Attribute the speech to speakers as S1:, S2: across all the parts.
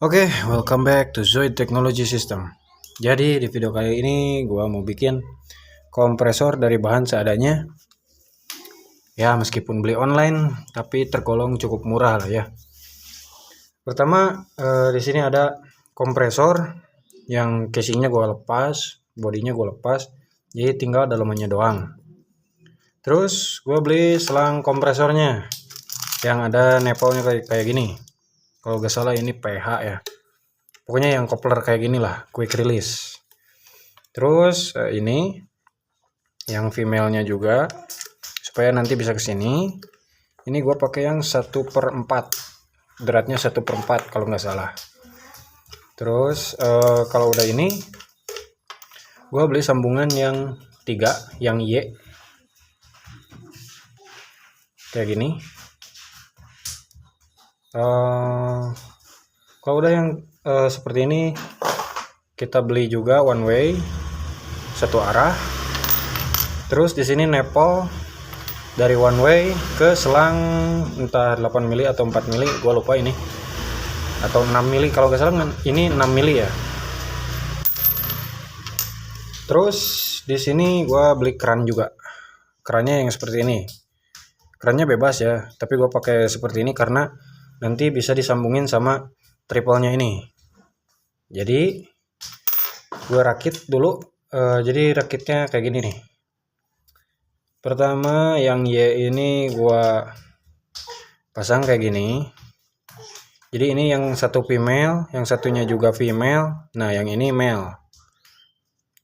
S1: Oke, welcome back to Zoid Technology System. Jadi di video kali ini gua mau bikin kompresor dari bahan seadanya. Ya, meskipun beli online, tapi tergolong cukup murah lah ya. Pertama, di sini ada kompresor yang casingnya gua lepas, bodinya gua lepas, jadi tinggal dalamannya doang. Terus gua beli selang kompresornya yang ada nepalnya kayak gini. Kalau gak salah ini PH ya. Pokoknya yang kopler kayak gini lah, quick release. Terus ini yang female-nya juga supaya nanti bisa ke sini. Ini gue pakai yang 1/4, beratnya 1/4 kalau nggak salah. Terus kalau udah ini, gue beli sambungan yang 3, yang Y kayak gini. Kalau udah yang seperti ini, kita beli juga one way, satu arah. Terus di sini nepal dari one way ke selang entah 8 mili atau 4 mili, gua lupa ini, atau 6 mili kalau nggak salah, ini 6 mili ya. Terus di sini gua beli keran juga, kerannya yang seperti ini. Kerannya bebas ya, tapi gua pakai seperti ini karena nanti bisa disambungin sama triple-nya ini. Jadi gua rakit dulu. Jadi rakitnya kayak gini nih. Pertama yang Y ini gua pasang kayak gini. Jadi ini yang satu female, yang satunya juga female. Nah, yang ini male,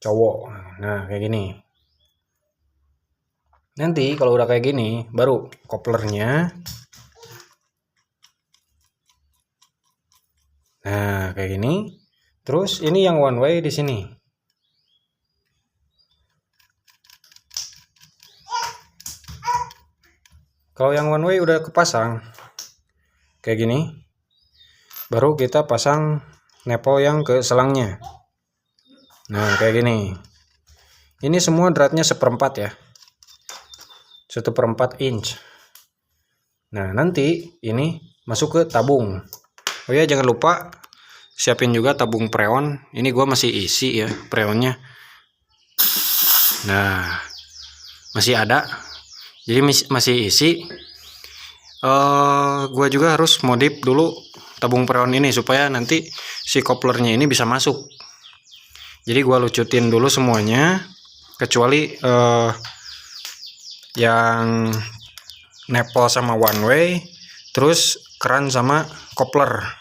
S1: cowok. Nah, kayak gini. Nanti kalau udah kayak gini, baru koplernya. Nah, kayak gini. Terus ini yang one way di sini. Kalau yang one way udah kepasang kayak gini, baru kita pasang nepal yang ke selangnya. Nah, kayak gini. Ini semua dratnya 1/4 ya, 1/4 inch. Nah, nanti ini masuk ke tabung. Oh ya, jangan lupa siapin juga tabung preon. Ini gua masih isi ya preonnya. Nah, masih ada. Jadi masih isi. Gua juga harus modif dulu tabung preon ini supaya nanti si koplernya ini bisa masuk. Jadi gua lucutin dulu semuanya kecuali yang nepal sama one way, terus keran sama kopler.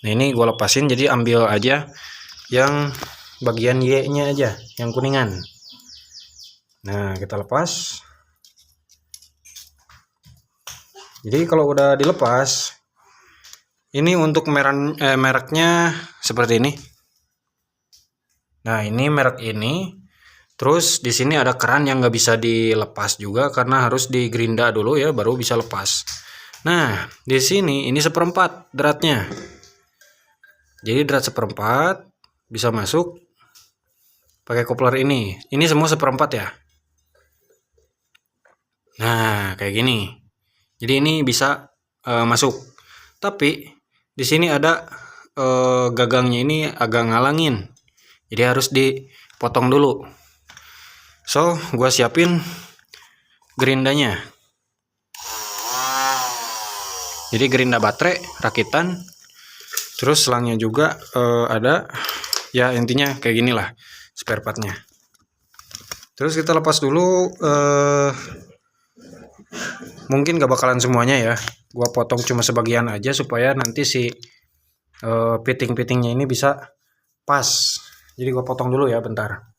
S1: Nah, ini gue lepasin, jadi ambil aja yang bagian Y nya aja, yang kuningan. Nah, kita lepas. Jadi kalau udah dilepas, ini untuk mereknya seperti ini. Nah, ini merek ini. Terus di sini ada keran yang nggak bisa dilepas juga karena harus digerinda dulu ya, baru bisa lepas. Nah, di sini ini 1/4 dratnya. Jadi drat 1/4 bisa masuk pakai kopler ini. Ini semua 1/4 ya. Nah, kayak gini. Jadi ini bisa masuk. Tapi di sini ada gagangnya ini agak ngalangin. Jadi harus dipotong dulu. So, gua siapin gerindanya. Jadi gerinda baterai rakitan. Terus selangnya juga ada. Ya, intinya kayak gini lah spare partnya. Terus kita lepas dulu. Mungkin gak bakalan semuanya ya. Gua potong cuma sebagian aja supaya nanti si fitting-fittingnya ini bisa pas. Jadi gua potong dulu ya bentar.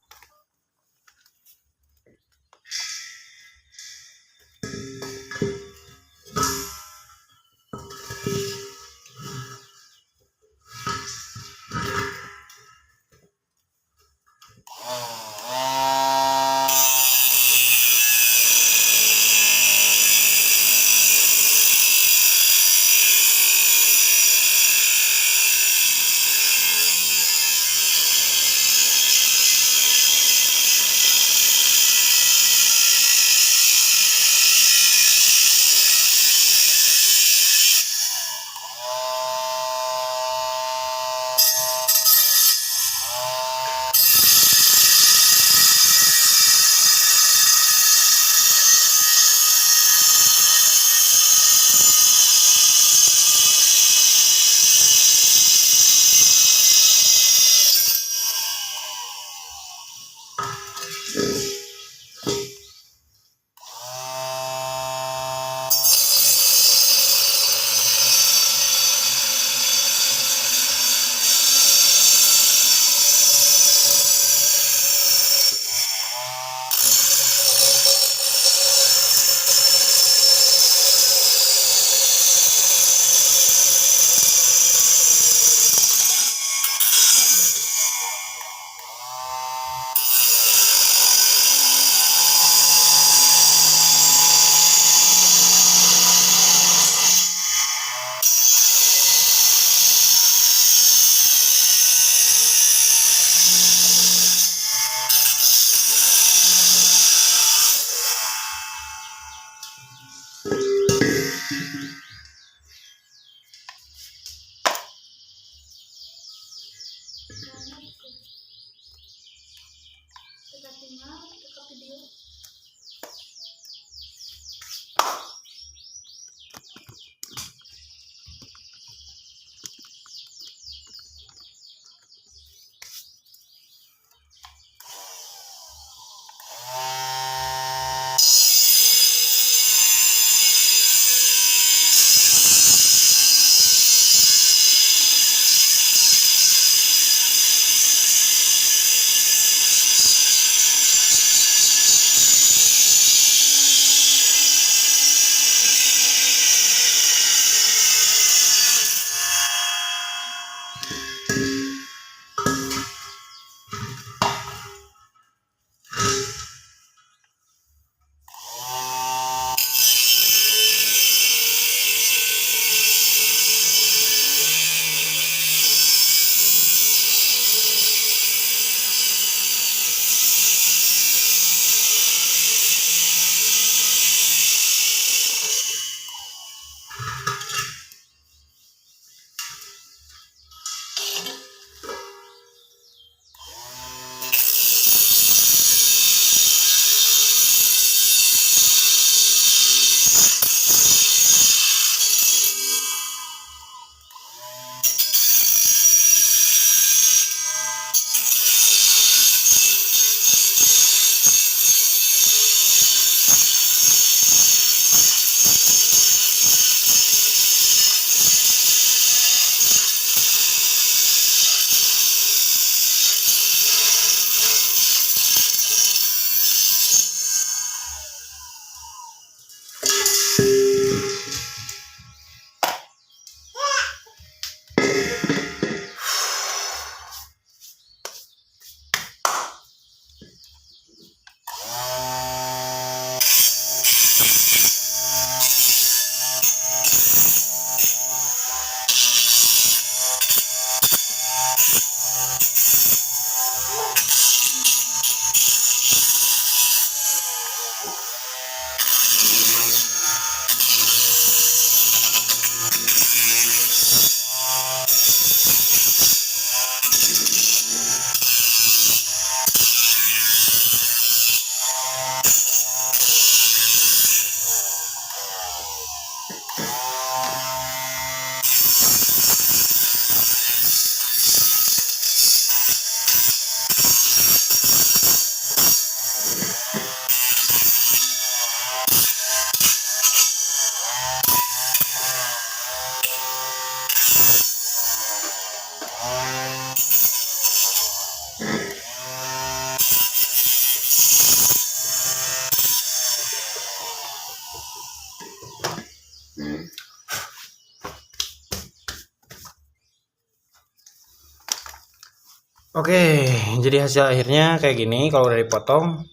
S1: Oke, jadi hasil akhirnya kayak gini kalau udah dipotong.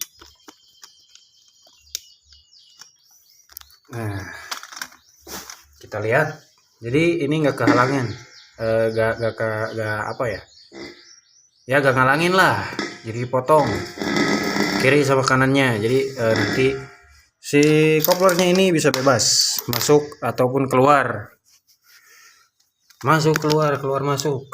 S1: Nah, kita lihat. Jadi ini nggak kehalangan, nggak apa ya? Ya nggak ngalangin lah. Jadi dipotong kiri sama kanannya. Jadi nanti si koplernya ini bisa bebas masuk ataupun keluar, masuk keluar, keluar masuk.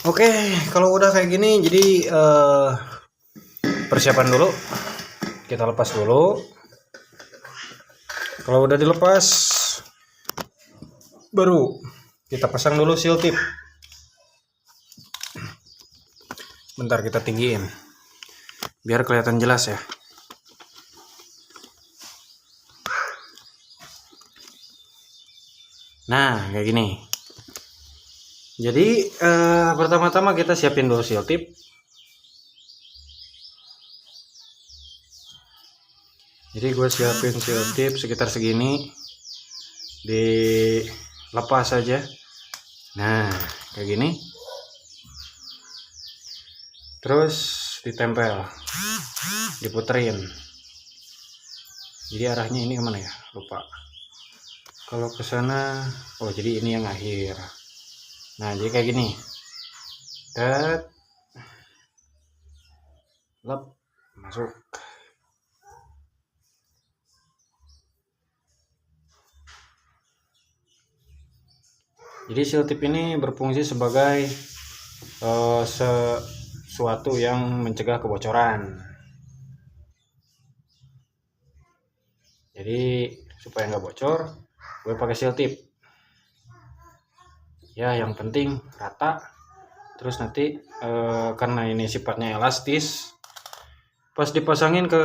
S1: Oke, kalau udah kayak gini, jadi persiapan dulu. Kita lepas dulu. Kalau udah dilepas, baru kita pasang dulu seal tip. Bentar kita tinggiin, biar kelihatan jelas ya. Nah, kayak gini. Jadi pertama-tama kita siapin dulu seal tip. Jadi gue siapin seal tip sekitar segini, dilepas aja. Nah, kayak gini. Terus ditempel, diputerin. Jadi arahnya ini kemana ya? Lupa. Kalau ke sana, oh jadi ini yang akhir. Nah, jadi kayak gini. Lep, masuk. Jadi seal tip ini berfungsi sebagai sesuatu yang mencegah kebocoran. Jadi supaya nggak bocor, gue pakai seal tip. Ya, yang penting rata. Terus nanti karena ini sifatnya elastis, pas dipasangin ke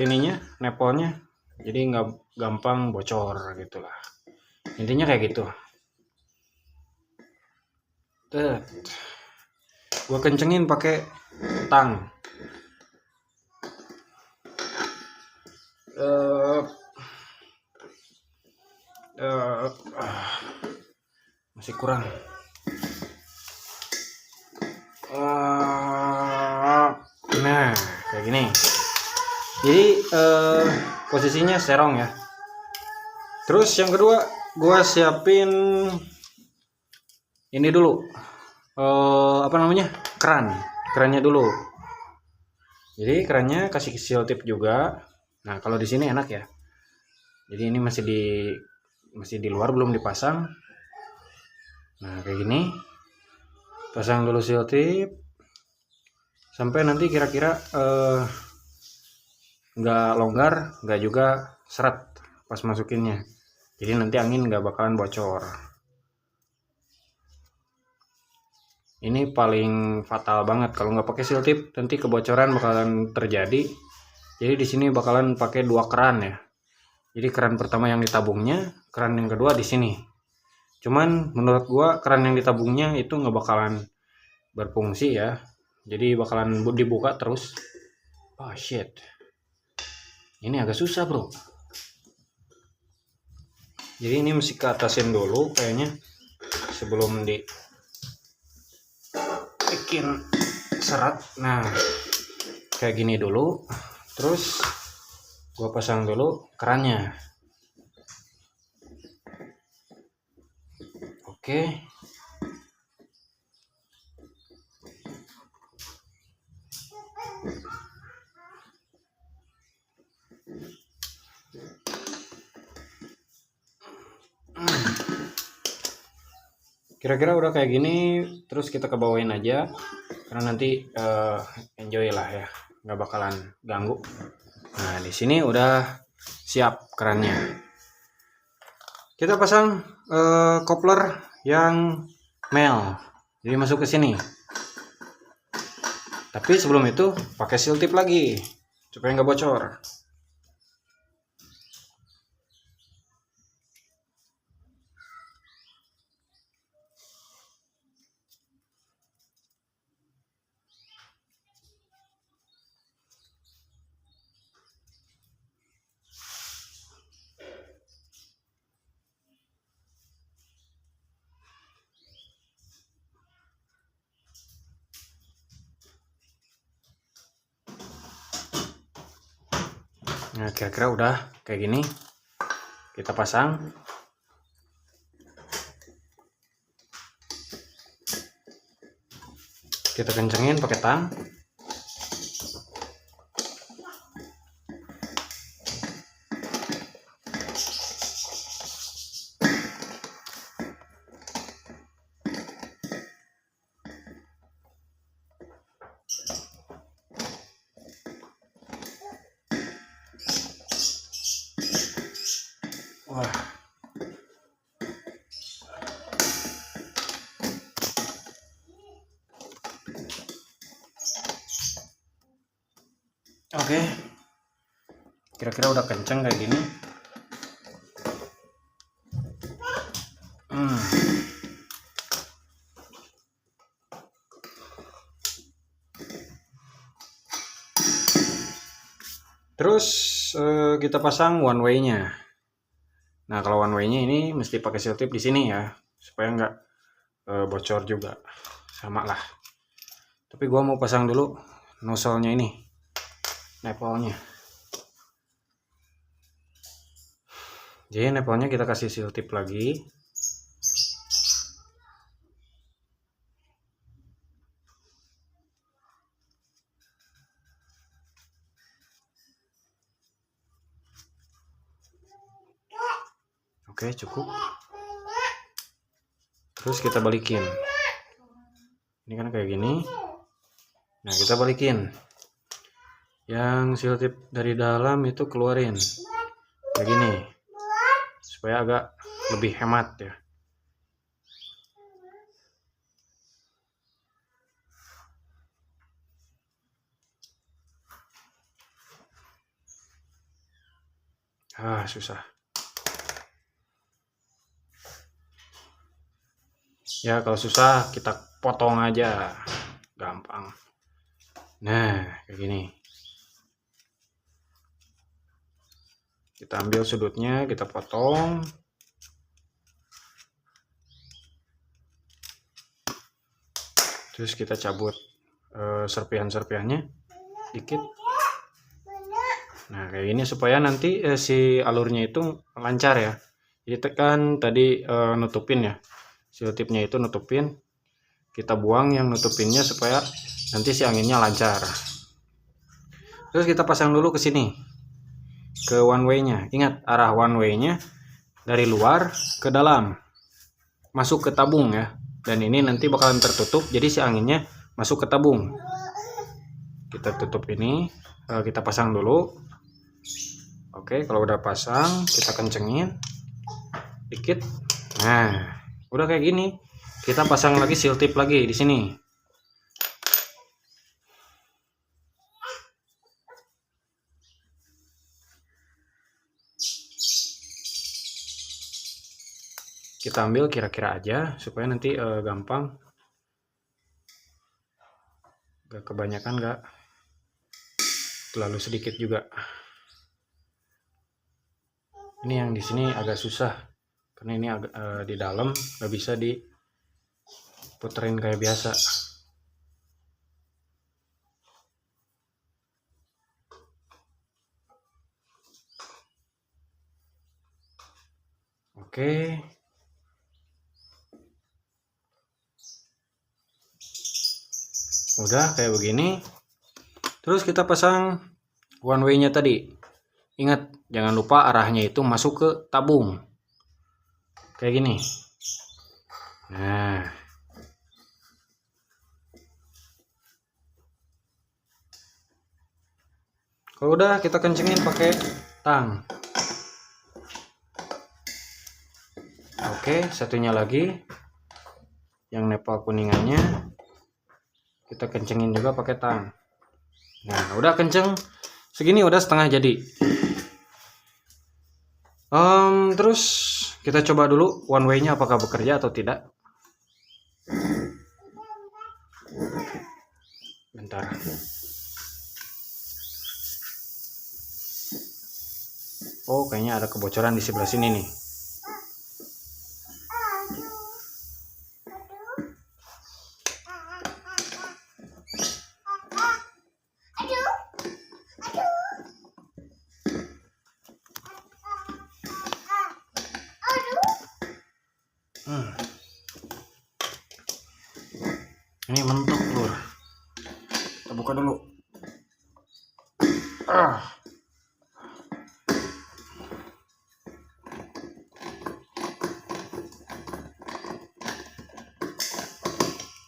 S1: ininya, nepolnya, jadi nggak gampang bocor gitulah. Intinya kayak gitu. Gue kencengin pakai tang. Masih kurang. Nah, kayak gini. Jadi posisinya serong ya. Terus yang kedua, gua siapin ini dulu. Apa namanya? Kerannya dulu. Jadi kerannya kasih seal tip juga. Nah, kalau di sini enak ya. Jadi ini masih di luar, belum dipasang. Nah, kayak gini. Pasang dulu seal tip sampai nanti kira-kira nggak longgar, nggak juga seret pas masukinnya. Jadi nanti angin nggak bakalan bocor. Ini paling fatal banget kalau nggak pakai seal tip, nanti kebocoran bakalan terjadi. Jadi di sini bakalan pakai 2 keran ya. Jadi keran pertama yang ditabungnya, keran yang kedua di sini. Cuman menurut gua keran yang ditabungnya itu nggak bakalan berfungsi ya. Jadi bakalan dibuka terus. Oh shit. Ini agak susah, bro. Jadi ini mesti ke atasin dulu kayaknya sebelum bikin serat. Nah, kayak gini dulu. Terus gua pasang dulu kerannya. Oke. Kira-kira udah kayak gini, terus kita kebawain aja karena nanti enjoy lah ya, nggak bakalan ganggu. Nah, di sini udah siap kerannya. Kita pasang kopler yang mel, jadi masuk ke sini. Tapi sebelum itu pakai seal tip lagi. supaya nggak bocor. Nah, kira-kira udah kayak gini. Kita pasang. Kita kencengin pakai tang. Wah. Oke. Kira-kira udah kenceng kayak gini. Terus kita pasang one way-nya. Nah, kalau one way-nya ini mesti pakai seal tip di sini ya, supaya nggak bocor juga. Sama lah. Tapi gua mau pasang dulu nozzle-nya ini, nipple-nya. Jadi nipple-nya kita kasih seal tip lagi. Oke, cukup. Terus kita balikin. Ini kan kayak gini. Nah, kita balikin. Yang seal tip dari dalam itu keluarin. Kayak gini. Supaya agak lebih hemat ya. Susah. Ya, kalau susah kita potong aja. Gampang. Nah, kayak gini. Kita ambil sudutnya, kita potong. Terus kita cabut serpihan-serpihannya dikit. Nah, kayak gini supaya nanti si alurnya itu lancar ya. Jadi tekan tadi nutupin ya. Seal tipnya itu nutupin. Kita buang yang nutupinnya supaya nanti si anginnya lancar. Terus kita pasang dulu ke sini. Ke one way-nya. Ingat, arah one way-nya dari luar ke dalam. Masuk ke tabung ya. Dan ini nanti bakalan tertutup, jadi si anginnya masuk ke tabung. Kita tutup ini, kita pasang dulu. Oke, kalau udah pasang, kita kencengin dikit. Nah, udah kayak gini. Kita pasang lagi seal tip lagi di sini. Kita ambil kira-kira aja supaya nanti gampang. Gak kebanyakan, gak terlalu sedikit juga. Ini yang di sini agak susah karena ini agak di dalam, nggak bisa diputerin kayak biasa. Oke. Udah kayak begini. Terus kita pasang one way-nya tadi. Ingat, jangan lupa arahnya itu masuk ke tabung. Kayak gini. Nah. Kalau udah, kita kencengin pakai tang. Oke, satunya lagi. Yang nipple kuningannya kita kencengin juga pakai tang. Nah, udah kenceng. segini udah setengah jadi. Terus kita coba dulu one way-nya apakah bekerja atau tidak. Bentar. Oh, kayaknya ada kebocoran di sebelah sini nih. Ini mentok lur. Kita buka dulu.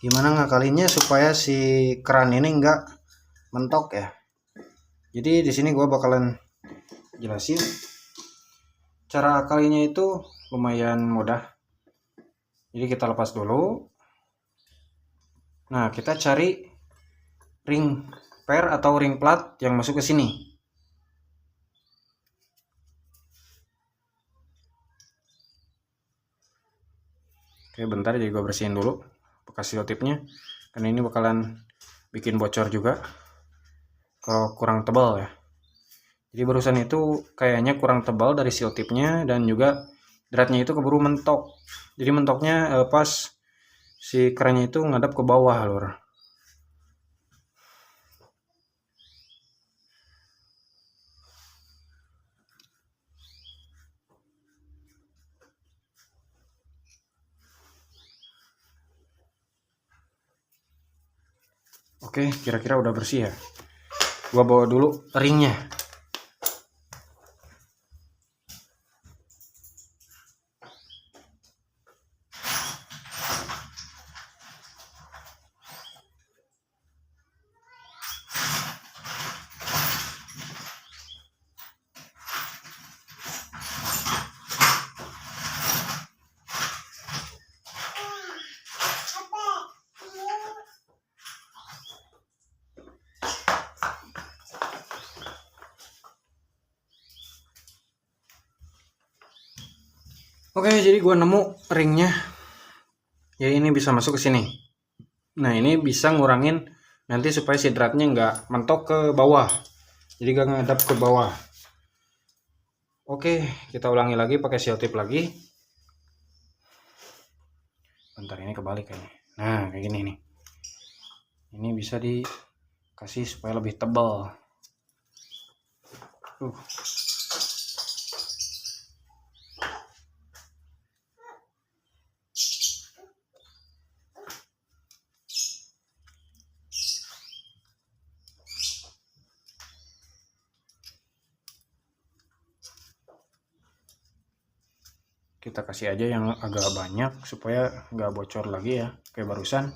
S1: Gimana ngakalinnya supaya si keran ini enggak mentok ya? Jadi di sini gua bakalan jelasin cara akalinya itu lumayan mudah. Jadi kita lepas dulu. Nah, kita cari ring per atau ring plat yang masuk ke sini. Oke, bentar jadi gua bersihin dulu bekas seal tipnya, karena ini bakalan bikin bocor juga kalau kurang tebal ya. Jadi barusan itu kayaknya kurang tebal dari seal tipnya, dan juga dratnya itu keburu mentok. Jadi mentoknya pas si kerannya itu ngadap ke bawah lur. Oke, kira-kira udah bersih ya. Gua bawa dulu ringnya. Oke, jadi gua nemu ringnya. Ya, ini bisa masuk ke sini. Nah, ini bisa ngurangin nanti supaya si dratnya nggak mentok ke bawah. Jadi nggak ngadap ke bawah. Oke, kita ulangi lagi pakai seal tip lagi. Bentar, ini kebalik kayaknya. Nah, kayak gini nih. Ini bisa dikasih supaya lebih tebal. Kita kasih aja yang agak banyak supaya nggak bocor lagi ya, kayak barusan.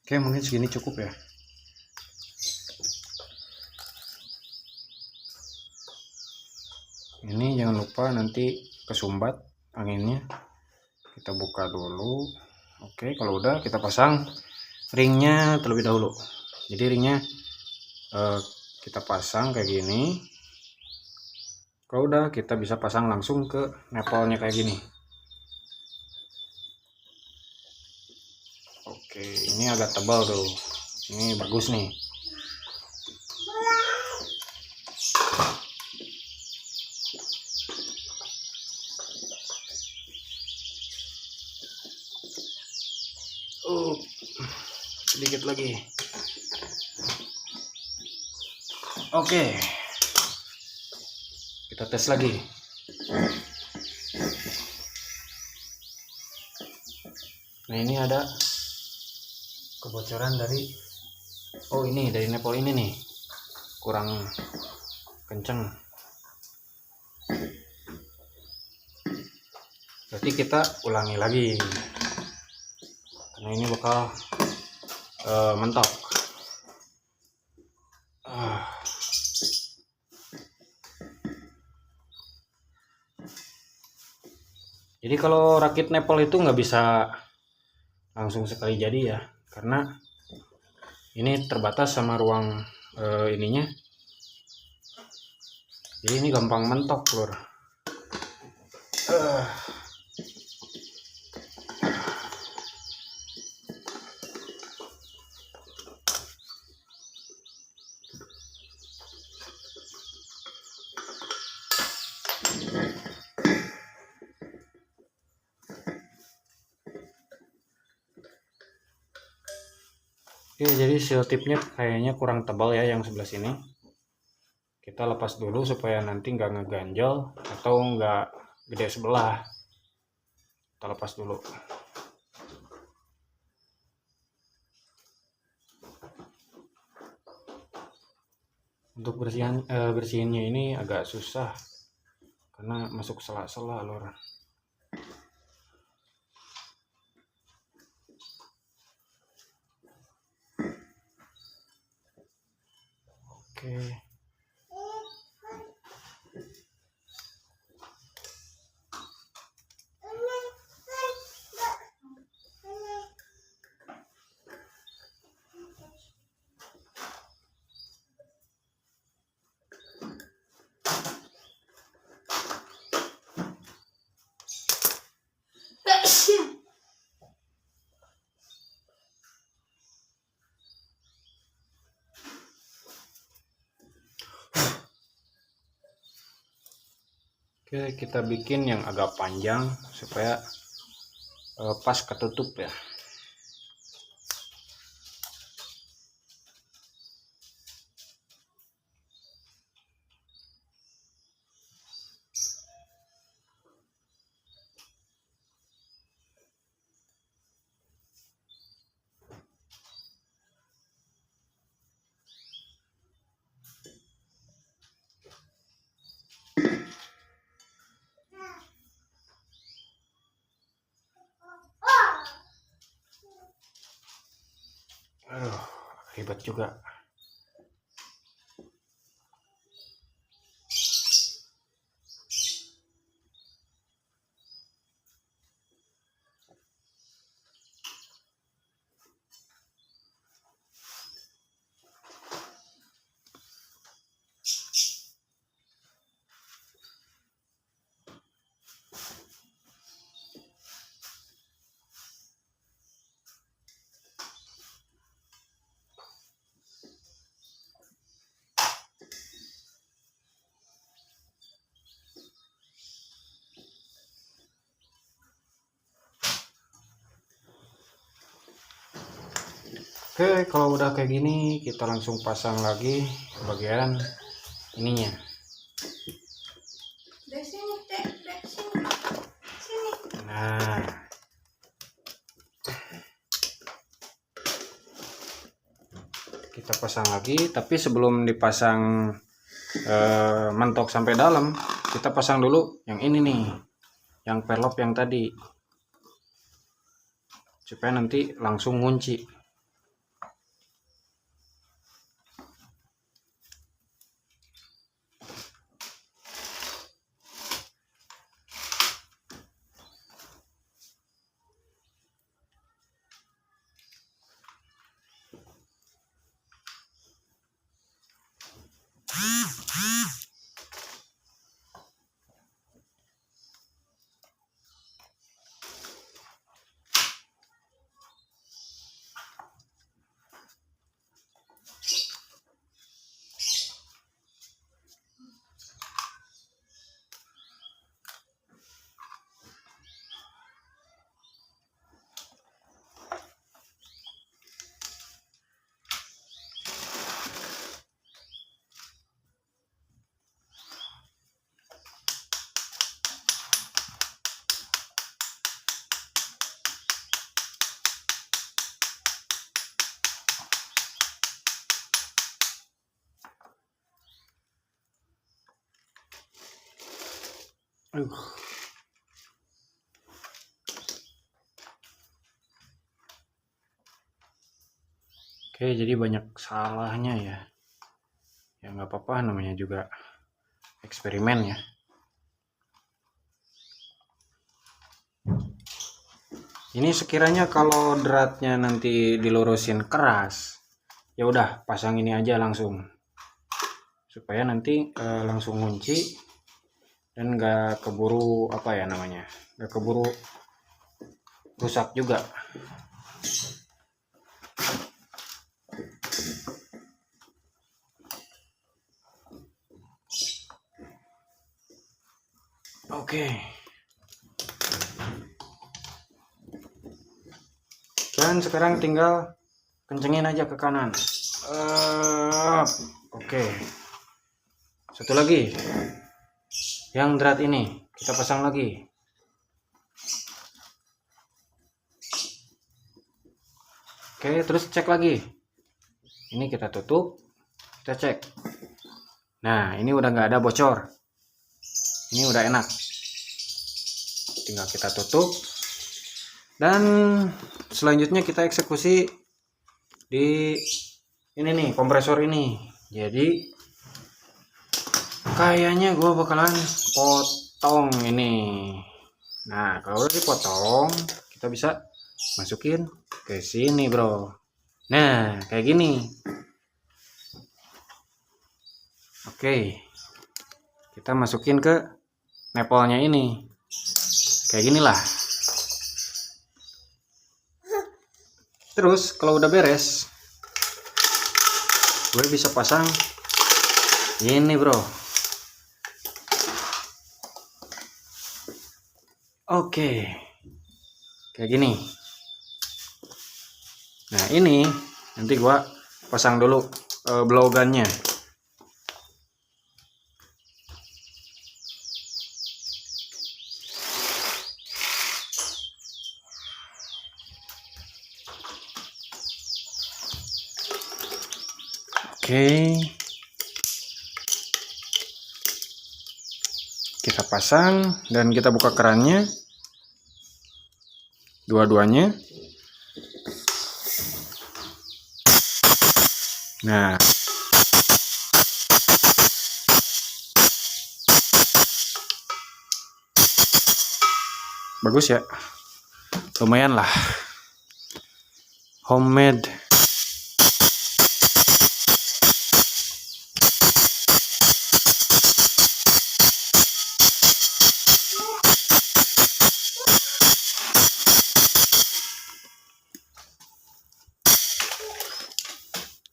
S1: Oke, mungkin segini cukup ya. Ini jangan lupa nanti kesumbat anginnya. Kita buka dulu. Oke, kalau udah kita pasang ringnya terlebih dahulu. Jadi ringnya kita pasang kayak gini. Kalau udah kita bisa pasang langsung ke nepalnya kayak gini. Oke, ini agak tebal tuh. Ini bagus nih. Sedikit lagi. Oke. Kita tes lagi. Nah, ini ada kebocoran dari Oh ini dari nepal ini nih kurang kenceng, berarti kita ulangi lagi karena ini bakal mentok. Jadi kalau rakit nepal itu nggak bisa langsung sekali jadi ya, karena ini terbatas sama ruang ininya, jadi ini gampang mentok lur. Oke, jadi seal tipnya kayaknya kurang tebal ya yang sebelah sini. Kita lepas dulu supaya nanti nggak ngeganjal atau nggak gede sebelah. Kita lepas dulu. Untuk bersihinnya ini agak susah karena masuk sela-sela lur. Oke. Oke, kita bikin yang agak panjang supaya pas ketutup ya. Ribet juga. Oke, kalau udah kayak gini kita langsung pasang lagi bagian ininya. Nah, kita pasang lagi, tapi sebelum dipasang mentok sampai dalam, kita pasang dulu yang ini nih, yang pelop yang tadi, supaya nanti langsung ngunci. Oke, jadi banyak salahnya ya. Ya nggak apa-apa, namanya juga eksperimen ya. Ini sekiranya kalau dratnya nanti dilurusin keras, ya udah pasang ini aja langsung, supaya nanti langsung kunci dan nggak keburu apa ya namanya, nggak keburu rusak juga. Oke. Dan sekarang tinggal kencengin aja ke kanan. Oke. Satu lagi. Yang drat ini kita pasang lagi. Oke, terus cek lagi. Ini kita tutup, kita cek. Nah, ini udah nggak ada bocor. Ini udah enak. Tinggal kita tutup. Dan selanjutnya kita eksekusi di ini nih, kompresor ini. Jadi kayaknya gue bakalan potong ini. Nah, kalau udah dipotong, kita bisa masukin ke sini, bro. Nah, kayak gini. Oke, kita masukin ke nepolnya ini. Kayak ginilah. Terus kalau udah beres, gue bisa pasang ini, bro. Oke, kayak gini. Nah, ini nanti gue pasang dulu blow gunnya. Oke, kita pasang dan kita buka kerannya dua-duanya. Nah, bagus ya, lumayan lah, homemade.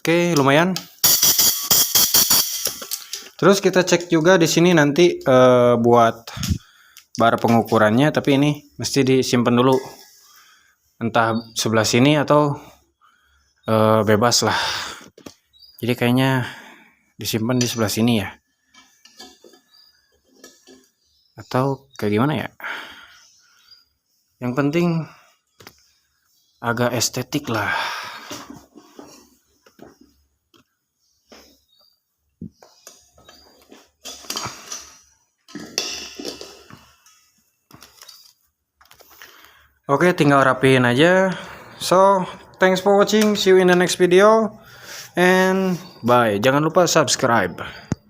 S1: Oke, lumayan. Terus kita cek juga di sini nanti buat bar pengukurannya, tapi ini mesti disimpan dulu. Entah sebelah sini atau bebas lah. Jadi kayaknya disimpan di sebelah sini ya. Atau kayak gimana ya? Yang penting agak estetik lah. Oke, tinggal rapiin aja. So, thanks for watching. See you in the next video. And bye. Jangan lupa subscribe.